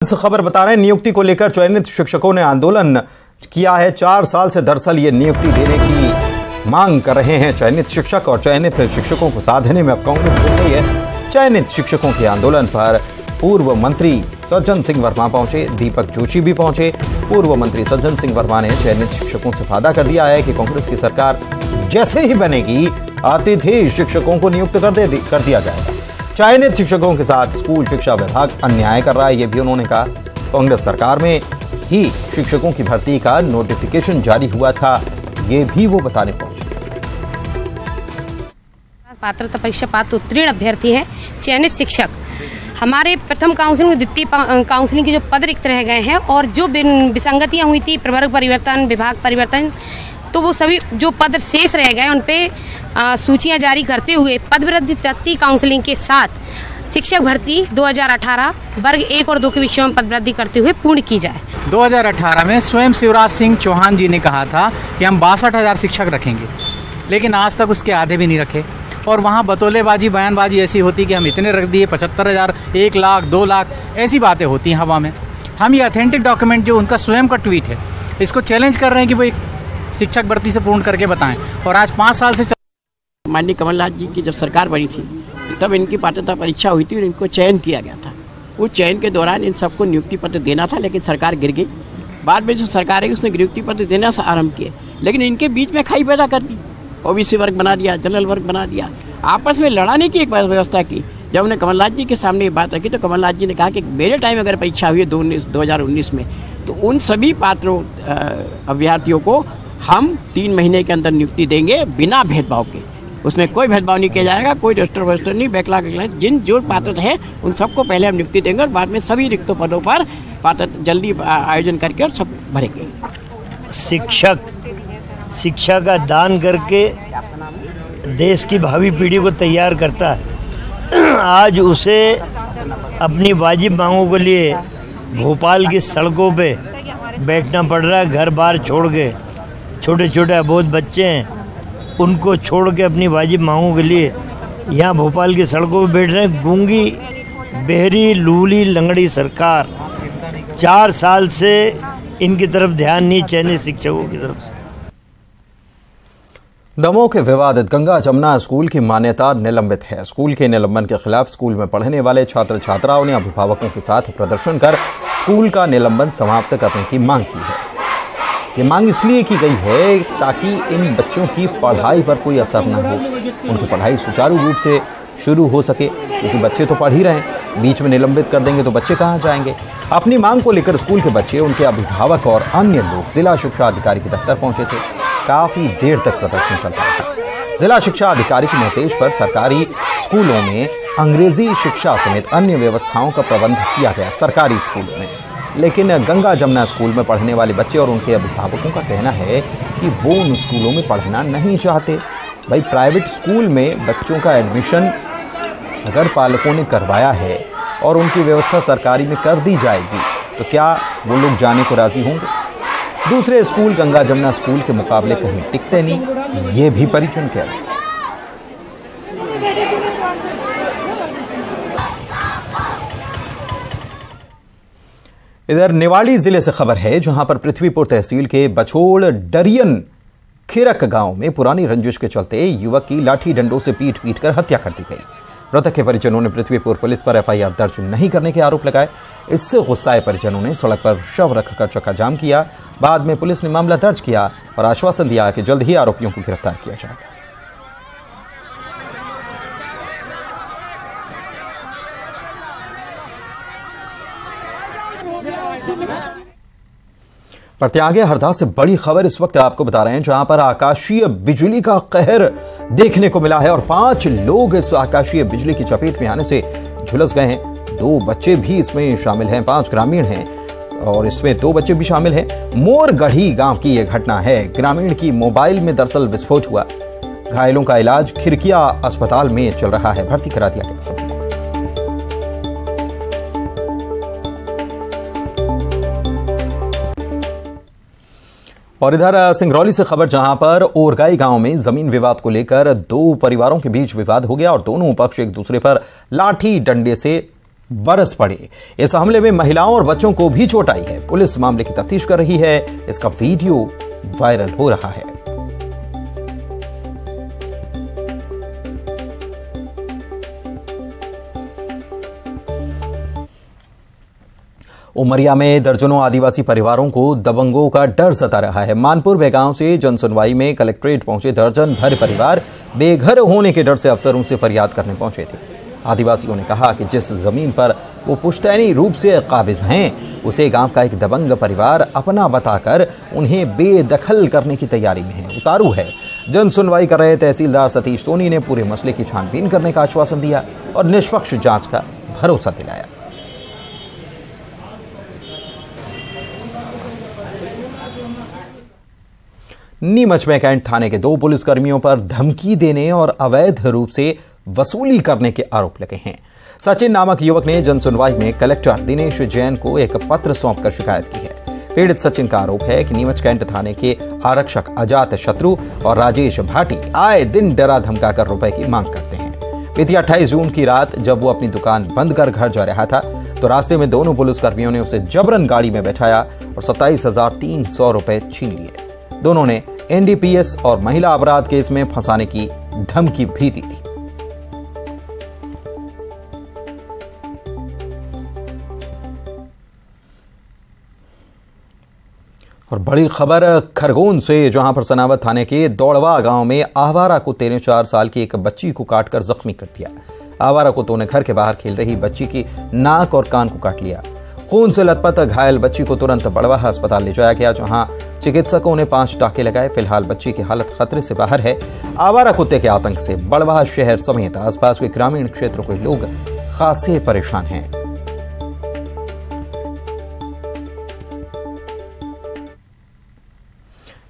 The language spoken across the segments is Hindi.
इस खबर बता रहे हैं, नियुक्ति को लेकर चयनित शिक्षकों ने आंदोलन किया है। 4 साल से दरअसल ये नियुक्ति देने की मांग कर रहे हैं चयनित शिक्षक, और चयनित शिक्षकों को साथ देने में अब कांग्रेस जुट गई है। चयनित शिक्षकों के आंदोलन पर पूर्व मंत्री सज्जन सिंह वर्मा पहुंचे, दीपक जोशी भी पहुंचे। पूर्व मंत्री सज्जन सिंह वर्मा ने चयनित शिक्षकों से वादा कर दिया है कि कांग्रेस की सरकार जैसे ही बनेगी अतिथि शिक्षकों को नियुक्त कर दिया जाएगा। चयनित शिक्षकों के साथ स्कूल शिक्षा विभाग अन्याय कर रहा है, ये भी उन्होंने कहा। कांग्रेस सरकार में ही शिक्षकों की भर्ती का नोटिफिकेशन जारी हुआ था, ये भी वो बताने पहुंचे। पात्रता परीक्षा पात्र उत्तीर्ण अभ्यर्थी है चयनित शिक्षक। हमारे प्रथम काउंसिलिंग, द्वितीय काउंसिलिंग के जो पद रिक्त रह गए हैं और जो विसंगतियां हुई थी, प्रवर्ग परिवर्तन, विभाग परिवर्तन, तो वो सभी जो पद शेष रह गए उन पे सूचियां जारी करते हुए पद वृद्धि तृतीय काउंसिलिंग के साथ शिक्षक भर्ती 2018 वर्ग 1 और 2 के विषयों में पद वृद्धि करते हुए पूर्ण की जाए। 2018 में स्वयं शिवराज सिंह चौहान जी ने कहा था कि हम 62,000 शिक्षक रखेंगे, लेकिन आज तक उसके आधे भी नहीं रखे। और वहाँ बतौलेबाजी, बयानबाजी ऐसी होती कि हम इतने रख दिए, 75,000, 1 लाख, 2 लाख, ऐसी बातें होती हैं हवा में। हम ये ऑथेंटिक डॉक्यूमेंट जो उनका स्वयं का ट्वीट है, इसको चैलेंज कर रहे हैं कि वो एक शिक्षक भर्ती से पूर्ण करके बताएं। और आज 5 साल से माननीय कमलनाथ जी की जब सरकार बनी थी तब इनकी पात्रता परीक्षा हुई थी और इनको चयन किया गया था। उस चयन के दौरान इन सबको नियुक्ति पत्र देना था, लेकिन सरकार गिर गई। बाद में जो सरकार है उसने नियुक्ति पत्र देना से आरंभ किए, लेकिन इनके बीच में खाई पैदा कर दी। ओबीसी वर्ग बना दिया, जनरल वर्ग बना दिया, आपस में लड़ाने की एक व्यवस्था की। जब उन्हें कमलनाथ जी के सामने ये बात रखी तो कमलनाथ जी ने कहा कि मेरे टाइम अगर परीक्षा हुई है 2019 में, तो उन सभी पात्रों अभ्यर्थियों को हम 3 महीने के अंदर नियुक्ति देंगे बिना भेदभाव के। उसमें कोई भेदभाव नहीं किया जाएगा, कोई रजिस्टर नहीं, बैकलॉग जिन जो पात्र हैं उन सबको पहले हम नियुक्ति देंगे और बाद में सभी रिक्त पदों पर पात्र जल्दी आयोजन करके और सब भरेंगे। शिक्षा का दान करके देश की भावी पीढ़ी को तैयार करता है। आज उसे अपनी वाजिब मांगों के लिए भोपाल की सड़कों पे बैठना पड़ रहा है। घर बार छोड़ के, छोटे छोटे अबोध बच्चे हैं, उनको छोड़ के अपनी वाजिब मांगों के लिए यहाँ भोपाल की सड़कों पे बैठ रहे हैं। गूंगी, बहरी, लूली, लंगड़ी सरकार 4 साल से इनकी तरफ ध्यान नहीं, चयनित शिक्षकों की तरफ से। दमोह के विवादित गंगा जमुना स्कूल की मान्यता निलंबित है। स्कूल के निलंबन के खिलाफ स्कूल में पढ़ने वाले छात्र छात्राओं ने अभिभावकों के साथ प्रदर्शन कर स्कूल का निलंबन समाप्त करने की मांग की है। ये मांग इसलिए की गई है ताकि इन बच्चों की पढ़ाई पर कोई असर न हो, उनकी पढ़ाई सुचारू रूप से शुरू हो सके, क्योंकि बच्चे तो पढ़ ही रहे हैं। बीच में निलंबित कर देंगे तो बच्चे कहाँ जाएंगे। अपनी मांग को लेकर स्कूल के बच्चे, उनके अभिभावक और अन्य लोग जिला शिक्षा अधिकारी के दफ्तर पहुंचे थे। काफी देर तक प्रदर्शन चलता रहा। जिला शिक्षा अधिकारी के निर्देश पर सरकारी स्कूलों में अंग्रेजी शिक्षा समेत अन्य व्यवस्थाओं का प्रबंध किया गया सरकारी स्कूलों में, लेकिन गंगा जमुना स्कूल में पढ़ने वाले बच्चे और उनके अभिभावकों का कहना है कि वो उन स्कूलों में पढ़ना नहीं चाहते। भाई, प्राइवेट स्कूल में बच्चों का एडमिशन अगर पालकों ने करवाया है और उनकी व्यवस्था सरकारी में कर दी जाएगी तो क्या वो लोग जाने को राजी होंगे। दूसरे स्कूल गंगा जमुना स्कूल के मुकाबले कहीं टिकते नहीं, ये भी परिजन कह रहे हैं। इधर निवाड़ी जिले से खबर है, जहां पर पृथ्वीपुर तहसील के बछोड़ डरियन खिरक गांव में पुरानी रंजिश के चलते युवक की लाठी डंडों से पीट कर हत्या कर दी गई। मृतक के परिजनों ने पृथ्वीपुर पुलिस पर एफआईआर दर्ज नहीं करने के आरोप लगाए। इससे गुस्साए परिजनों ने सड़क पर शव रखकर चक्काजाम किया। बाद में पुलिस ने मामला दर्ज किया और आश्वासन दिया कि जल्द ही आरोपियों को गिरफ्तार किया जाएगा। बढ़ते आगे हरदा से बड़ी खबर इस वक्त आपको बता रहे हैं, जहां पर आकाशीय बिजली का कहर देखने को मिला है और 5 लोग इस आकाशीय बिजली की चपेट में आने से झुलस गए हैं। 2 बच्चे भी इसमें शामिल हैं, 5 ग्रामीण हैं और इसमें 2 बच्चे भी शामिल हैं। मोरगढ़ी गांव की यह घटना है। ग्रामीण की मोबाइल में दरअसल विस्फोट हुआ। घायलों का इलाज खिरकिया अस्पताल में चल रहा है, भर्ती करा दिया गया सब। और इधर सिंगरौली से खबर, जहां पर ओरगाई गांव में जमीन विवाद को लेकर 2 परिवारों के बीच विवाद हो गया और दोनों पक्ष एक दूसरे पर लाठी डंडे से बरस पड़े। इस हमले में महिलाओं और बच्चों को भी चोट आई है। पुलिस मामले की तफ्तीश कर रही है। इसका वीडियो वायरल हो रहा है। उमरिया में दर्जनों आदिवासी परिवारों को दबंगों का डर सता रहा है। मानपुर बेगांव से जनसुनवाई में कलेक्ट्रेट पहुंचे दर्जन भर परिवार बेघर होने के डर से अफसरों से फरियाद करने पहुंचे थे। आदिवासियों ने कहा कि जिस जमीन पर वो पुश्तैनी रूप से काबिज हैं, उसे गांव का एक दबंग परिवार अपना बताकर उन्हें बेदखल करने की तैयारी में है, उतारू है। जन सुनवाई कर रहे तहसीलदार सतीश सोनी ने पूरे मसले की छानबीन करने का आश्वासन दिया और निष्पक्ष जांच का भरोसा दिलाया। नीमच में कैंट थाने के 2 पुलिसकर्मियों पर धमकी देने और अवैध रूप से वसूली करने के आरोप लगे हैं। सचिन नामक युवक ने जनसुनवाई में कलेक्टर दिनेश जैन को एक पत्र सौंपकर शिकायत की है। पीड़ित सचिन का आरोप है कि नीमच कैंट थाने के आरक्षक अजात शत्रु और राजेश भाटी आए दिन डरा धमकाकर रुपए की मांग करते हैं। बीती 28 जून की रात जब वो अपनी दुकान बंद कर घर जा रहा था तो रास्ते में दोनों पुलिसकर्मियों ने उसे जबरन गाड़ी में बैठाया और 27,300 रुपए छीन लिए। दोनों ने एनडीपीएस और महिला अपराध केस में फंसाने की धमकी भी दी थी। और बड़ी खबर खरगोन से, जहां पर सनावत थाने के दौड़वा गांव में आवारा कुत्ते ने 4 साल की एक बच्ची को काटकर जख्मी कर दिया। आवारा कुत्तों ने घर के बाहर खेल रही बच्ची की नाक और कान को काट लिया। खून से लथपथ घायल बच्ची को तुरंत बड़वाह अस्पताल ले जाया गया, जहां चिकित्सकों ने 5 टाके लगाए। फिलहाल बच्ची की हालत खतरे से बाहर है। आवारा कुत्ते के आतंक से बड़वाह शहर समेत आसपास के ग्रामीण क्षेत्रों के लोग खासे परेशान हैं।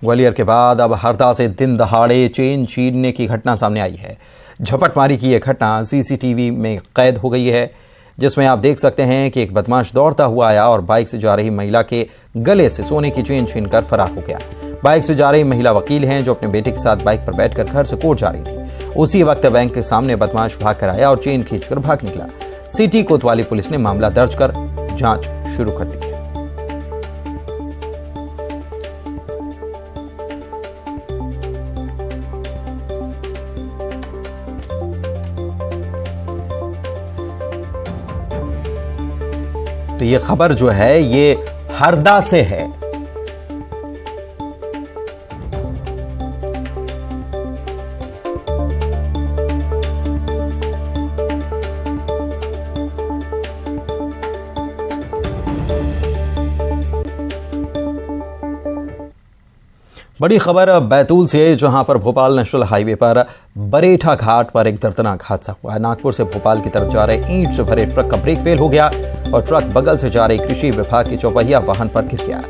ग्वालियर के बाद अब हरदा से दिन दहाड़े चेन छीनने की घटना सामने आई है। झपटमारी की यह घटना सीसीटीवी में कैद हो गई है, जिसमें आप देख सकते हैं कि एक बदमाश दौड़ता हुआ आया और बाइक से जा रही महिला के गले से सोने की चेन छीनकर फरार हो गया। बाइक से जा रही महिला वकील हैं, जो अपने बेटे के साथ बाइक पर बैठकर घर से कोर्ट जा रही थी। उसी वक्त बैंक के सामने बदमाश भागकर आया और चेन खींचकर भाग निकला। सिटी कोतवाली पुलिस ने मामला दर्ज कर जांच शुरू कर दी है। तो ये खबर जो है ये हरदा से है। बड़ी खबर बैतूल से, जहां पर भोपाल नेशनल हाईवे पर बरेठा घाट पर एक दर्दनाक हादसा हुआ है। नागपुर से भोपाल की तरफ जा रहे ईंट से भरे ट्रक का ब्रेक फेल हो गया और ट्रक बगल से जा रही कृषि विभाग की चौपहिया वाहन पर गिर गया।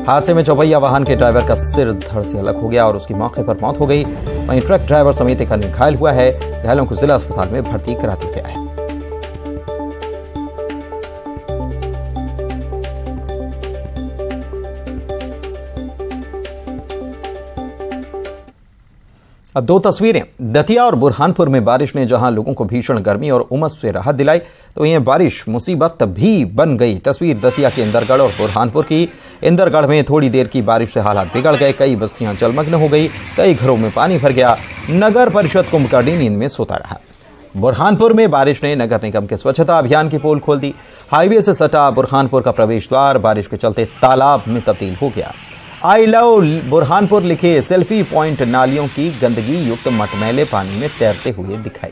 हादसे में चौपहिया वाहन के ड्राइवर का सिर धड़ से अलग हो गया और उसकी मौके पर मौत हो गई। वहीं ट्रक ड्राइवर समेत एक अन्य घायल हुआ है। घायलों को जिला अस्पताल में भर्ती करा दिया गया है। अब 2 तस्वीरें। दतिया और बुरहानपुर में बारिश ने जहां लोगों को भीषण गर्मी और उमस से राहत दिलाई, तो यह बारिश मुसीबत भी बन गई। तस्वीर दतिया के इंदरगढ़ और बुरहानपुर की। इंदरगढ़ में थोड़ी देर की बारिश से हालात बिगड़ गए। कई बस्तियां जलमग्न हो गई, कई घरों में पानी भर गया। नगर परिषद कुंभकर्णी नींद में सोता रहा। बुरहानपुर में बारिश ने नगर निगम के स्वच्छता अभियान की पोल खोल दी। हाईवे से सटा बुरहानपुर का प्रवेश द्वार बारिश के चलते तालाब में तब्दील हो गया। आई लव बुरहानपुर लिखे सेल्फी पॉइंट नालियों की गंदगी युक्त मटमैले पानी में तैरते हुए दिखाई।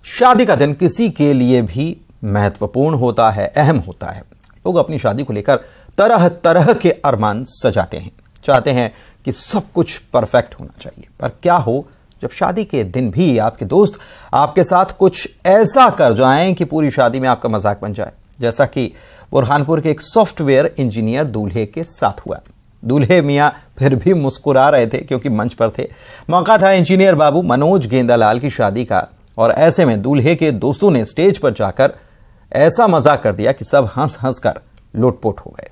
शादी का दिन किसी के लिए भी महत्वपूर्ण होता है, अहम होता है। लोग अपनी शादी को लेकर तरह तरह के अरमान सजाते हैं, चाहते हैं कि सब कुछ परफेक्ट होना चाहिए। पर क्या हो जब शादी के दिन भी आपके दोस्त आपके साथ कुछ ऐसा कर जाएं कि पूरी शादी में आपका मजाक बन जाए, जैसा कि बुरहानपुर के एक सॉफ्टवेयर इंजीनियर दूल्हे के साथ हुआ। दूल्हे मियां फिर भी मुस्कुरा रहे थे क्योंकि मंच पर थे। मौका था इंजीनियर बाबू मनोज गेंदालाल की शादी का, और ऐसे में दूल्हे के दोस्तों ने स्टेज पर जाकर ऐसा मजाक कर दिया कि सब हंस हंस कर लोटपोट हो गए।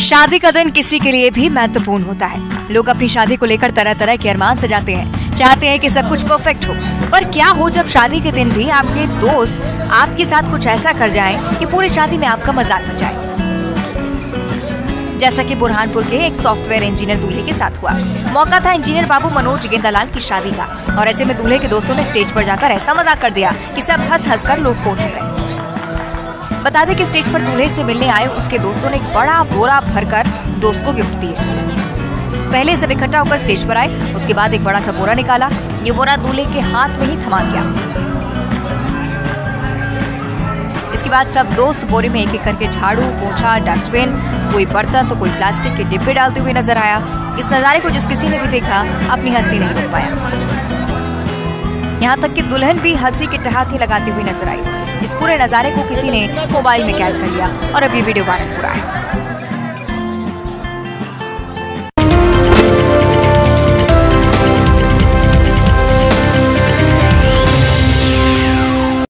शादी का दिन किसी के लिए भी महत्वपूर्ण होता है। लोग अपनी शादी को लेकर तरह तरह के अरमान सजाते हैं, चाहते हैं कि सब कुछ परफेक्ट हो। पर क्या हो जब शादी के दिन भी आपके दोस्त आपके साथ कुछ ऐसा कर जाएं कि पूरी शादी में आपका मजाक बन जाए, जैसा कि बुरहानपुर के एक सॉफ्टवेयर इंजीनियर दूल्हे के साथ हुआ। मौका था इंजीनियर बाबू मनोज गेंदालाल की शादी का, और ऐसे में दूल्हे के दोस्तों ने स्टेज पर जाकर ऐसा मजाक कर दिया कि सब हंस हंस कर लोटपोट हो गए। बता दें कि स्टेज पर दूल्हे से मिलने आए उसके दोस्तों ने एक बड़ा बोरा भरकर दोस्त को गिफ्ट दिए। पहले सब इकट्ठा होकर स्टेज पर आए, उसके बाद एक बड़ा सा बोरा निकाला। ये बोरा दूल्हे के हाथ में ही थमा गया। इसके बाद सब दोस्त बोरे में एक एक करके झाड़ू, पोछा, डस्टबिन, कोई बर्तन तो कोई प्लास्टिक के डिब्बे डालते हुए नजर आया। इस नजारे को जिस किसी ने भी देखा अपनी हंसी नहीं रोक पाया। यहाँ तक कि दुल्हन भी हंसी के ठहाके लगाती हुई नजर आई। इस पूरे नजारे को किसी ने मोबाइल में कैद कर लिया और अब ये वीडियो वायरल हो रहा है।